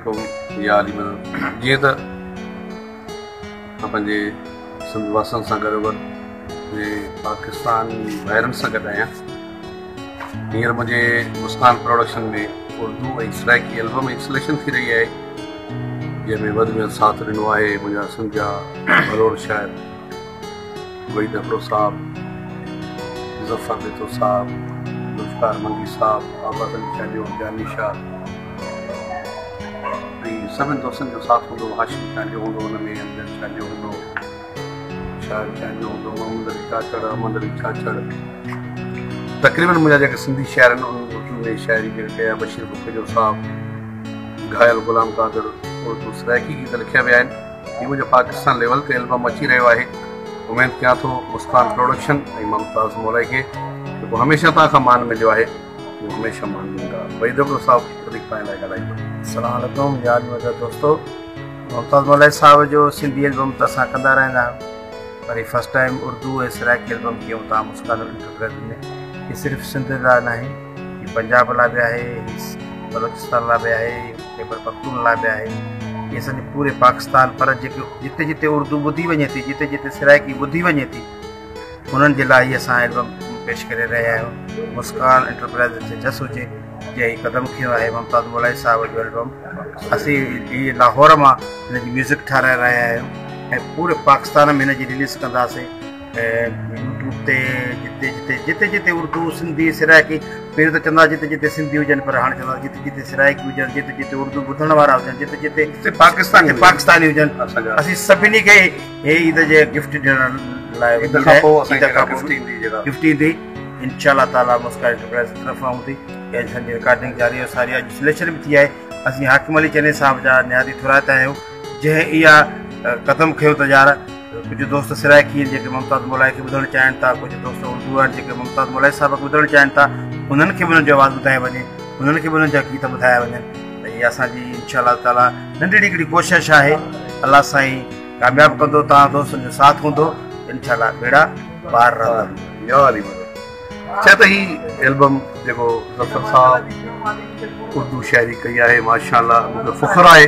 वालेकुम या अली जीअं त पंहिंजे सिंध वासनि सां गॾोगॾु पाकिस्तान ॿाहिरनि सां गॾु आहियां। हींअर मुंहिंजे मुस्कान प्रोडक्शन में उर्दू ऐं सराइकी एल्बम इंस्टॉलेशन थी रही आहे, जंहिंमें वधि में साथ ॾिनो आहे मुंहिंजा सिंध जा बलोर शाइर वहीद अफरो साहब, ज़फ़र बेतो साहब, ज़ुल्फ़िकार मंगी साहब, आबाद अली चालियो, जानी शाह ऐं सभिनी दोस्तनि जो साथ हूंदो। हाशिम चालियो हूंदो, हुन में अमजद चालियो हूंदो, शाइर चालियो हूंदो, मोहम्मद अली चाचड़, अहमद अली चाचड़, तक़रीबन मुंहिंजा जेके सिंधी शाइर आहिनि उन्हनि शाइरी जेके कया, बशीर बुखेजो साहब, घायल गुलाम कादिर, उर्दू सराइकी गीत लिखिया विया आहिनि। हीउ मुंहिंजो पाकिस्तान लेवल ते एल्बम अची रहियो आहे। उमेद कयां थो मुस्कान प्रोडक्शन ऐं मुमताज़ मौलाई खे जेको हमेशह तव्हांखां मान मिलियो आहे उहो हमेशह मान मिलंदा। वहीद अफरो साहब वधीक पाइण लाइ ॻाल्हाईंदो। अस्सलाम वालेकुम यार मुंहिंजा दोस्तों, मुमताज़ मौलाई साहब जो सिंधी एल्बम त असां कंदा रहंदा आहियूं, पर हीउ फस्ट टाइम उर्दू ऐं सराइकी एल्बम कयूं था मुस्कान इंटरप्राइज़ में। हीउ सिर्फ़ु सिंध लाइ न आहे, हीउ पंजाब लाइ बि आहे, हीउ बलोचिस्तान लाइ बि आहे, ख़ैबर पख्तूनख्वा लाइ बि आहे, ये असांजे पूरे पाकिस्तान। पर जेके जिते जिते उर्दू ॿुधी वञे थी, जिते जिते सराइकी ॿुधी वञे थी, उन्हनि जे लाइ असां एल्बम पेश करे रहिया आहियूं। मुस्कान इंटरप्राइज़ ते जस हुजे जे ही क़दम खयो आहे मुमताज़ मौलाई साहब जो एल्बम। असीं हीअ लाहौर मां हिनजी म्यूज़िक ठाराए रहिया आहियूं ऐं पूरे पाकिस्तान में हिनजी रिलीज़ कंदासीं यूट्यूब ते। जिते जिते जिते जिते उर्दू सिंधी सराइकी, पहिरियों त चवंदा जिते जिते सिंधी हुजनि, पर हाणे चवंदा जिते जिते सराइकी हुजनि, जिते जिते उर्दू ॿुधण वारा हुजनि, जिते जिते पाकिस्तानी हुजनि, असीं सभिनी खे हे ईद जे गिफ्ट ॾियण लाइ गिफ्ट ईंदी इंशाअल्लाह ताला। मुस्कान इंटरप्राइज़ तरफ़ां हूंदी। असांजी रिकॉर्डिंग जारी आहे, सारी अॼु सिलेक्शन बि थी आहे। असीं हाकिम अली चने साहब जा नियादी थुराइता आहियूं, जंहिं इहा क़दम खयो त यार कुझु दोस्त सराइकी जेके मुमताज़ मौलाई खे ॿुधणु चाहिनि था, कुझु दोस्त उर्दू आहिनि जेके मुमताज़ मौलाई साहब खे ॿुधणु चाहिनि था, उन्हनि खे बि उन्हनि जो आवाज़ ॿुधाए वञे, उन्हनि खे बि उन्हनि जा गीत ॿुधाया वञनि। त इहा असांजी इंशाअल्लाह ताला नंढड़ी हिकिड़ी कोशिशि आहे। अलाह साईं कामयाबु कंदो, तव्हां दोस्तनि जो साथ हूंदो, इंशाअल्लाह बेड़ा पार रहंदा। छा त ही एल्बम जेको ज़फ़र साहब उर्दू शाइरी कई आहे, माशाअल्लाह मूंखे फ़ख़्रु आहे।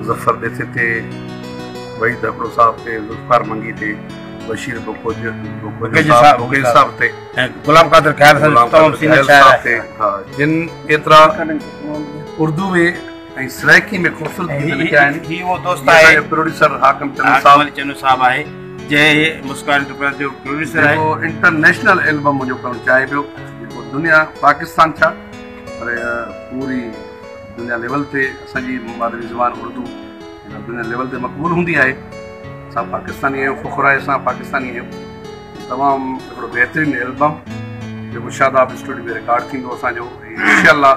ज़फ़र ॾिथे ते, वहीद अफरो साहब ते, ज़ुल्फ़िकार मंगी ते, बशीर बुखेजो साहब ते, गुलाम कादिर ख़ैर साहब ते, जिन एतिरा उर्दू में ऐं सराइकी में ख़ूबसूरत गीत लिखिया आहिनि। ही वो दोस्त आहे प्रोड्यूसर हाकिम चन्नू साहब आहे, जंहिं मुस्कान इंटरप्राइज़ जो प्रोड्यूसर आहे। इंटरनेशनल एल्बम मुंहिंजो करणु चाहे पियो, जेको दुनिया पाकिस्तान छा पर पूरी दुनिया लेवल ते असांजी मादरी ज़बान उर्दू दुनिया लेवल ते मक़बूल हूंदी आहे। असां पाकिस्तानी आहियूं, फ़ख़्रु आहे असां पाकिस्तानी आहियूं। तमामु हिकिड़ो बहितरीनु एल्बम जेको शादाब स्टूडियो में रिकॉर्ड थींदो असांजो, इंशाअल्लाह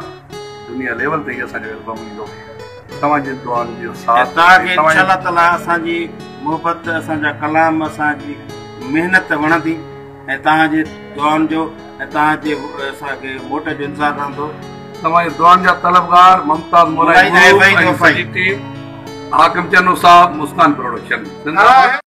दुनिया लेवल ते ई असांजो एल्बम ईंदो। तव्हांजे दुआनि जो साथ, तव्हांखे इंशाअल्लाह ताला असांजी मोहबत, असांजा कलाम, असांजी महिनत वणंदी ऐं तव्हांजे दुआनि जो ऐं तव्हांजे असांखे वोट जो इंतज़ारु रहंदो। तव्हांजे दुआनि जा तलबगार मुमताज़ मौलाई, हाकिम चन्नू साहब, मुस्कान प्रोडक्शन।